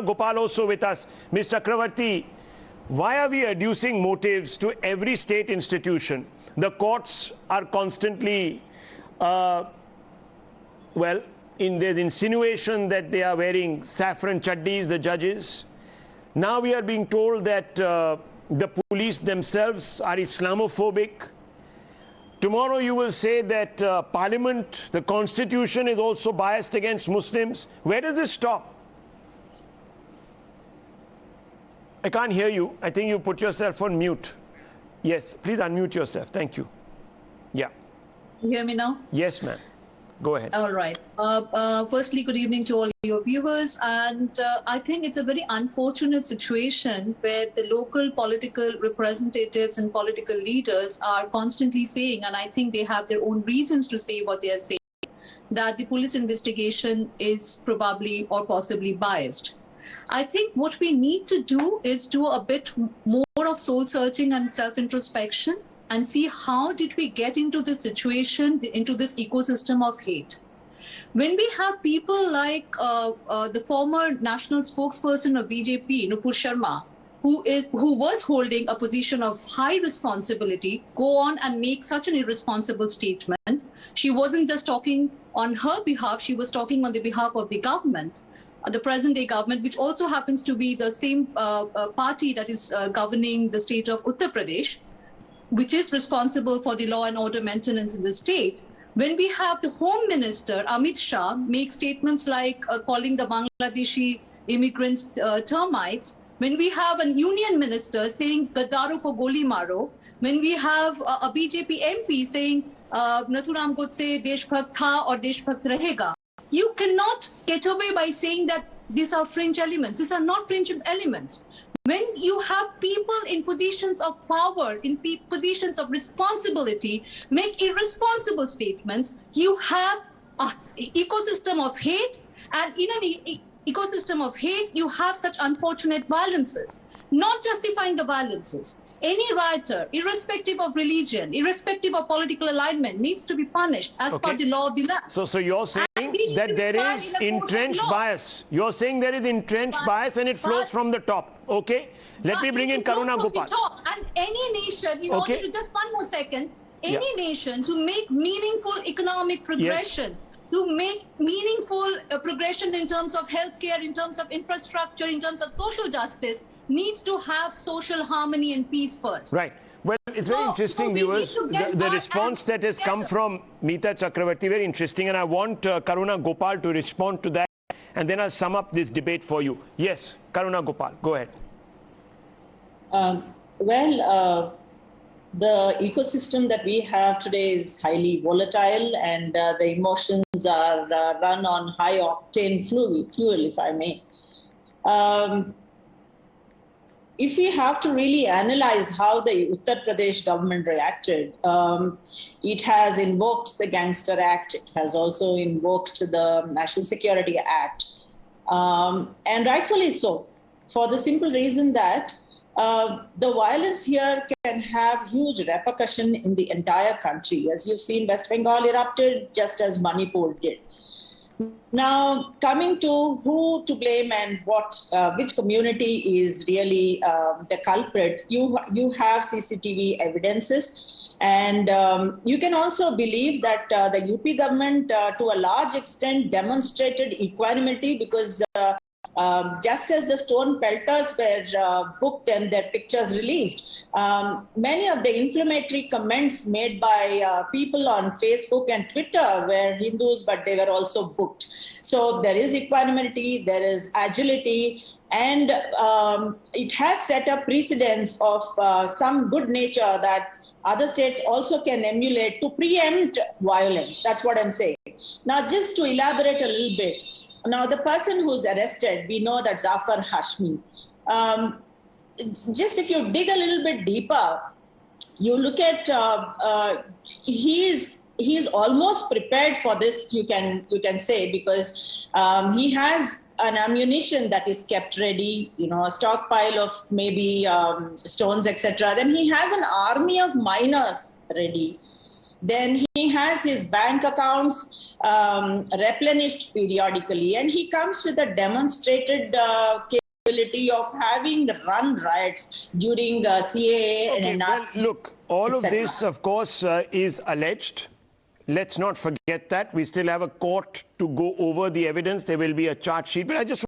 Gopal also with us. Ms. Chakraborty, why are we adducing motives to every state institution? The courts are constantly, there's insinuation that they are wearing saffron chaddis, the judges. Now we are being told that the police themselves are Islamophobic. Tomorrow you will say that Parliament, the Constitution is also biased against Muslims. Where does this stop? I can't hear you. I think you put yourself on mute. Yes, please unmute yourself. Thank you. Yeah. You hear me now? Yes, ma'am. Go ahead. All right. Firstly, good evening to all your viewers. And I think it's a very unfortunate situation where the local political representatives and political leaders are constantly saying, and I think they have their own reasons to say what they are saying, that the police investigation is probably or possibly biased. I think what we need to do is do a bit more of soul searching and self-introspection and see how did we get into this situation, into this ecosystem of hate. When we have people like the former national spokesperson of BJP, Nupur Sharma, who was holding a position of high responsibility, go on and make such an irresponsible statement. She wasn't just talking on her behalf, she was talking on the behalf of the government. The present-day government, which also happens to be the same party that is governing the state of Uttar Pradesh, which is responsible for the law and order maintenance in the state. When we have the Home Minister, Amit Shah, make statements like calling the Bangladeshi immigrants termites, when we have a union minister saying Gaddaro ko goli maro, when we have a BJP MP saying Nathuram Godse deshbhakt tha aur deshbhakt rahega, you cannot get away by saying that these are fringe elements. These are not fringe elements. When you have people in positions of power, in positions of responsibility, make irresponsible statements, you have an ecosystem of hate, and in an ecosystem of hate, you have such unfortunate violences. Not justifying the violences. Any rioter, irrespective of religion, irrespective of political alignment, needs to be punished as per the law of the land. So you're saying that there is entrenched bias. You're saying there is entrenched bias and it flows from the top. Okay? Let me bring in Karuna Gopal. And any nation, in order to just one more second, any nation to make meaningful economic progression, to make meaningful progression in terms of healthcare, in terms of infrastructure, in terms of social justice, needs to have social harmony and peace first. Right. Well, it's very interesting, viewers. The response that has come from Mita Chakraborty, very interesting. And I want Karuna Gopal to respond to that. And then I'll sum up this debate for you. Yes, Karuna Gopal, go ahead. The ecosystem that we have today is highly volatile, and the emotions are run on high-octane fuel, if I may. If we have to really analyze how the Uttar Pradesh government reacted, it has invoked the Gangster Act. It has also invoked the National Security Act, and rightfully so, for the simple reason that the violence here can have huge repercussion in the entire country. As you've seen, West Bengal erupted just as Manipur did. Now, coming to who to blame and which community is really the culprit, you have CCTV evidences. And you can also believe that the UP government, to a large extent, demonstrated equanimity because just as the stone pelters were booked and their pictures released, many of the inflammatory comments made by people on Facebook and Twitter were Hindus, but they were also booked. So there is equanimity, there is agility, and it has set a precedence of some good nature that other states also can emulate to preempt violence. That's what I'm saying. Now, just to elaborate a little bit, now, the person who's arrested, we know that Zafar Hashmi. Just if you dig a little bit deeper, you look at he is almost prepared for this. You can say, because he has an ammunition that is kept ready, a stockpile of maybe stones, etc. Then he has an army of miners ready. Then he has his bank accounts replenished periodically, and he comes with a demonstrated capability of having run riots during CAA and NRC. Well, look, all of etc. this, of course, is alleged. Let's not forget that. We still have a court to go over the evidence. There will be a charge sheet. But I just